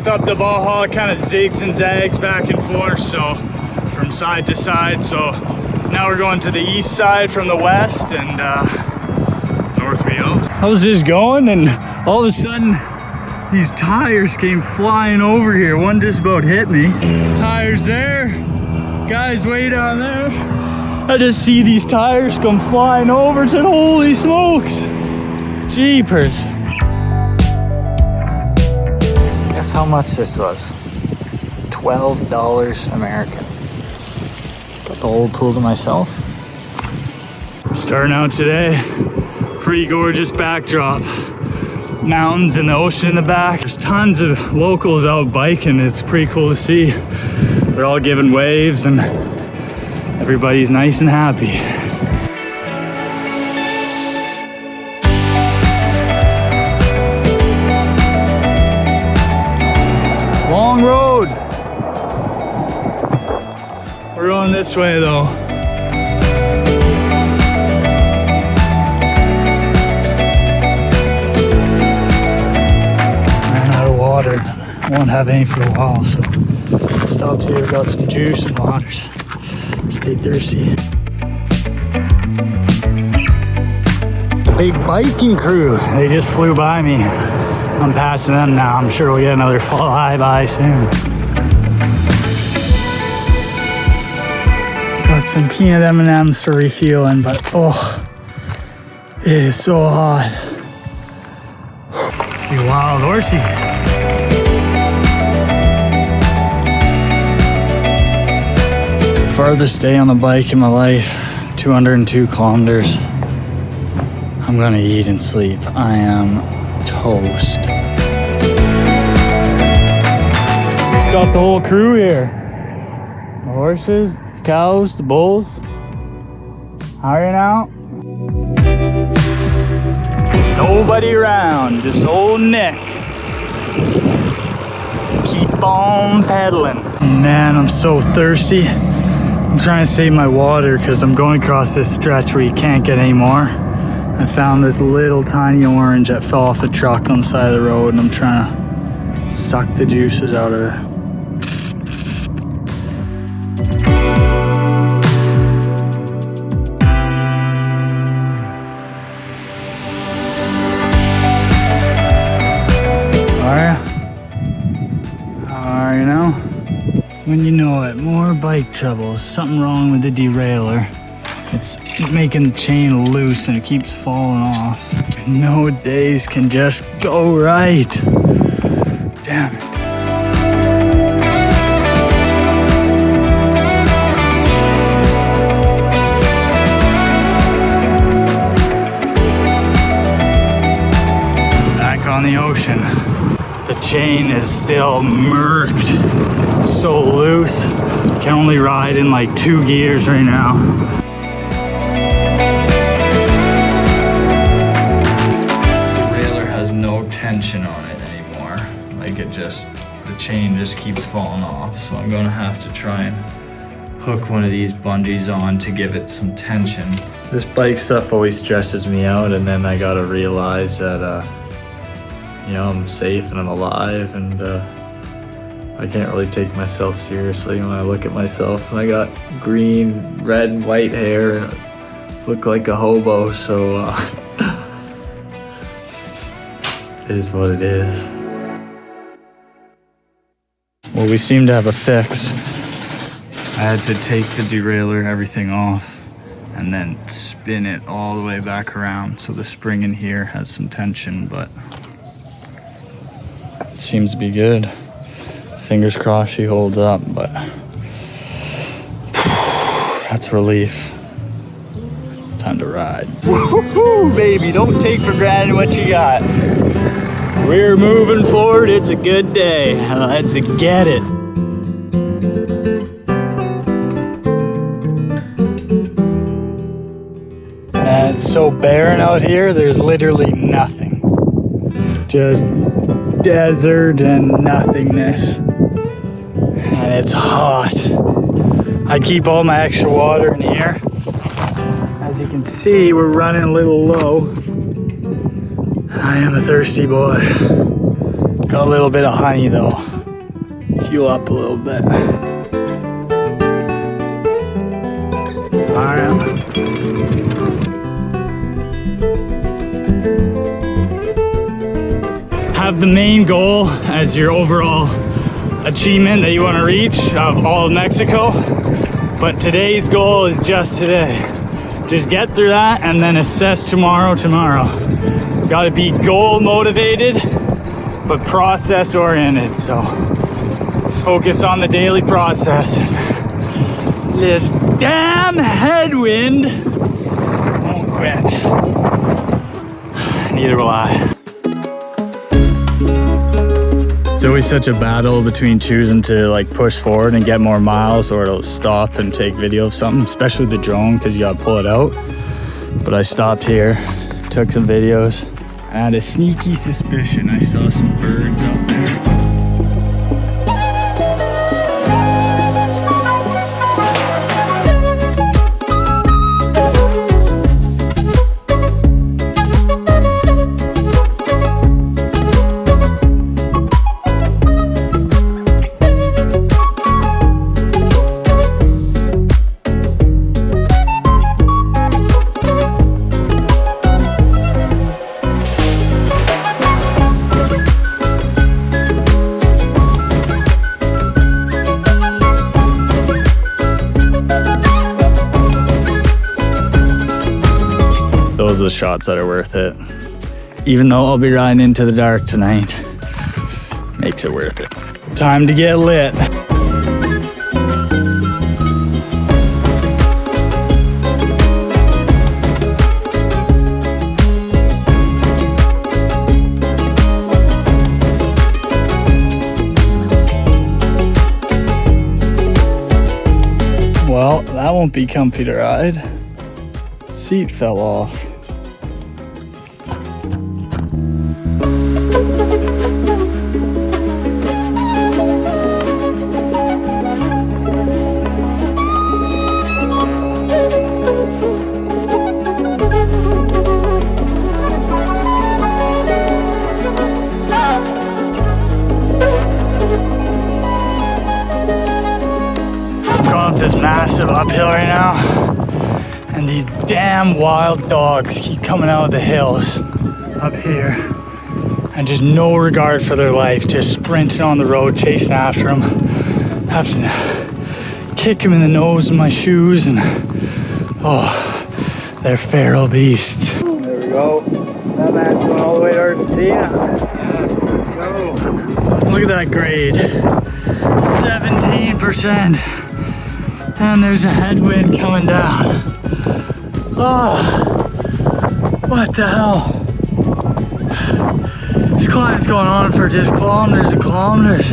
north up the Baja, kind of zigs and zags back and forth, so from side to side. So now we're going to the east side from the west, and north we go. I was just going, and all of a sudden these tires came flying over here. One just about hit me. Tires there, guys way down there. I just see these tires come flying over. To holy smokes, jeepers. Guess how much this was? $12 American. Got the whole pool to myself. Starting out today, pretty gorgeous backdrop. Mountains and the ocean in the back. There's tons of locals out biking. It's pretty cool to see. They're all giving waves and everybody's nice and happy. Long road. We're going this way though. Ran out of water. Won't have any for a while, so stopped here, got some juice and waters. Stay thirsty. The big biking crew, they just flew by me. I'm passing them now. I'm sure we'll get another flyby soon. Got some peanut M&Ms to refueling, but oh, it is so hot. See wild horses. Farthest day on the bike in my life, 202 kilometers. I'm gonna eat and sleep. I am toast. Got the whole crew here. The horses, the cows, the bulls. How are you now? Nobody around, just old Nick. Keep on pedaling. Man, I'm so thirsty. I'm trying to save my water because I'm going across this stretch where you can't get any more. I found this little tiny orange that fell off a truck on the side of the road, and I'm trying to suck the juices out of it. Are you know? When you know it, more bike trouble. Something wrong with the derailleur. It's making the chain loose and it keeps falling off. No days can just go right. Damn it. Back on the ocean. The chain is still murked. It's so loose. Can only ride in like 2 gears right now. No tension on it anymore. Like the chain just keeps falling off. So I'm gonna have to try and hook one of these bungees on to give it some tension. This bike stuff always stresses me out, and then I gotta realize that you know, I'm safe and I'm alive, and I can't really take myself seriously when I look at myself and I got green, red, and white hair and look like a hobo, so it is what it is. Well, we seem to have a fix. I had to take the derailleur, everything off, and then spin it all the way back around. So the spring in here has some tension, but it seems to be good. Fingers crossed she holds up, but that's relief. Time to ride. Woohoo, baby, don't take for granted what you got. We're moving forward, it's a good day. Let's get it. And it's so barren out here, there's literally nothing. Just desert and nothingness. And it's hot. I keep all my extra water in here. As you can see, we're running a little low. I am a thirsty boy. Got a little bit of honey though. fuel up a little bit. All right. Have the main goal as your overall achievement that you want to reach of all of Mexico, but today's goal is just today. Just get through that and then assess tomorrow. Got to be goal motivated but process oriented, so let's focus on the daily process. This damn headwind won't quit. Neither will I. It's always such a battle between choosing to like push forward and get more miles, or it'll stop and take video of something, especially with the drone because you gotta pull it out. But I stopped here, took some videos. I had a sneaky suspicion I saw some birds out there. Those are the shots that are worth it. Even though I'll be riding into the dark tonight, makes it worth it. Time to get lit. Well, that won't be comfy to ride. Seat fell off. Going up this massive uphill right now, and these damn wild dogs keep coming out of the hills up here, and just no regard for their life, just sprinting on the road, chasing after them. Have to kick them in the nose with my shoes, and oh, they're feral beasts. There we go. That man's going all the way to Argentina. Yeah, let's go. Look at that grade. 17%. And there's a headwind coming down. Oh, what the hell? This climb's going on for just kilometers and kilometers.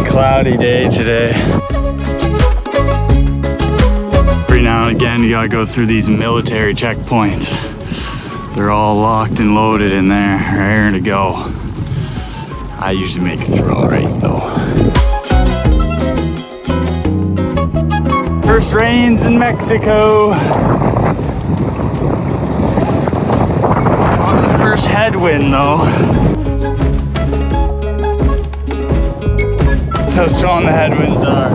Cloudy day today. Every now and again you gotta go through these military checkpoints. They're all locked and loaded in there, raring to go. I usually make it through all right though. First rains in Mexico. Not the first headwind though. That's how strong the headwinds are.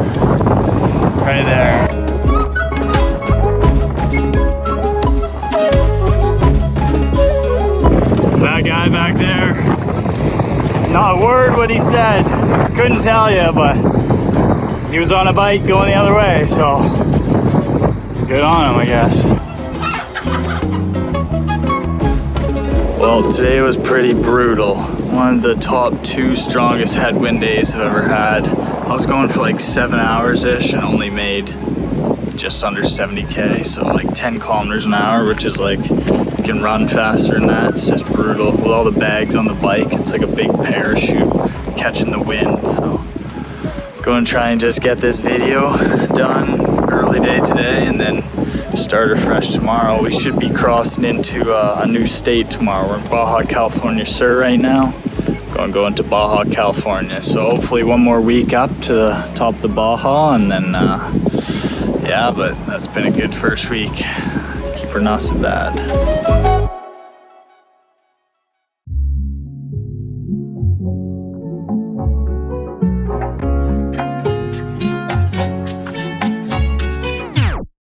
Right there. That guy back there, not a word what he said. Couldn't tell you, but he was on a bike going the other way, so good on him, I guess. Well, today was pretty brutal. One of the top 2 strongest headwind days I've ever had. I was going for like 7 hours-ish and only made just under 70K, so like 10 kilometers an hour, which is like, you can run faster than that. It's just brutal. With all the bags on the bike, it's like a big parachute catching the wind. So going to try and just get this video done early day today and then start afresh tomorrow. We should be crossing into a new state tomorrow. We're in Baja California Sur right now. Going to go into Baja California. So hopefully one more week up to the top of the Baja, and then yeah, but that's been a good first week. Keep her not so bad.